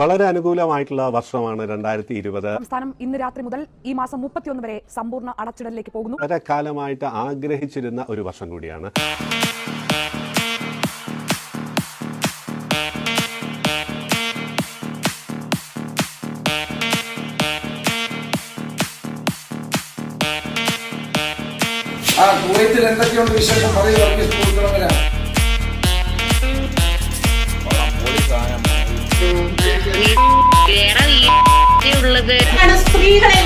വളരെ അനുകൂലമായിട്ടുള്ള വർഷമാണ് 2020. സംസ്ഥാനം ഇന്ന് രാത്രി മുതൽ ഈ മാസം 31 വരെ സമ്പൂർണ്ണ അടച്ചിടലിലേക്ക് പോകുന്നു. വളരെ കാലമായിട്ട് ആഗ്രഹിച്ചിരുന്ന ഒരു വർഷം കൂടിയാണ്. കുവൈത്തിൽ എന്തൊക്കെയുണ്ട് വിശേഷം പറയുക. സ്ത്രീകളെ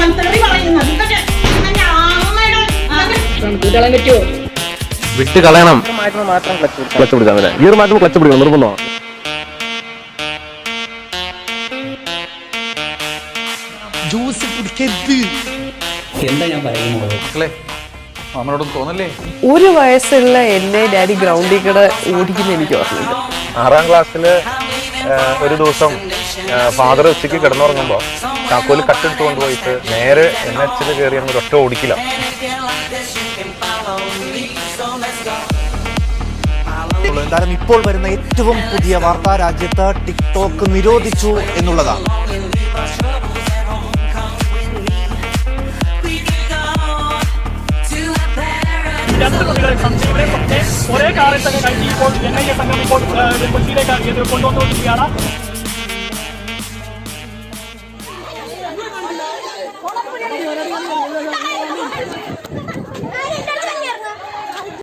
വിട്ട് കളയണം. ക്ലച്ച് പിടിച്ചാൽ മതി. ഗിയർ മാറ്റുമ്പോൾ ക്ലച്ച് പിടിക്കണം, നിർബന്ധമാണ്. ജ്യൂസ് കുടിക്കരുത് എന്താ ഞാൻ പറയുന്നത്. നമ്മളോടൊന്നും തോന്നല്ലേ. 1 വയസ്സുള്ള എന്നെ ഡാഡി ഗ്രൗണ്ടിൽ കൂടെ ഓടിക്കുന്ന എനിക്ക് ഓർമ്മയില്ല. 6ാം ക്ലാസ്സിൽ ഒരു ദിവസം ഫാദർ ഉച്ചയ്ക്ക് കിടന്നുറങ്ങുമ്പോൾ താക്കോല് കട്ടെടുത്ത് കൊണ്ടുപോയിട്ട് നേരെ NH കയറി അങ്ങ് ഒറ്റ ഓടിക്കില്ല. എന്തായാലും ഇപ്പോൾ വരുന്ന ഏറ്റവും പുതിയ വാർത്ത രാജ്യത്ത് ടിക്ടോക്ക് നിരോധിച്ചു എന്നുള്ളതാണ്. ഒരേ കാറിൽ തന്നെ കഴിഞ്ഞ് ഇപ്പോൾ NIA സംഘം ഇപ്പോൾ കൊച്ചിയിലേക്ക് കൊണ്ടുവന്നുകൊണ്ടിരിക്കുകയാണ്.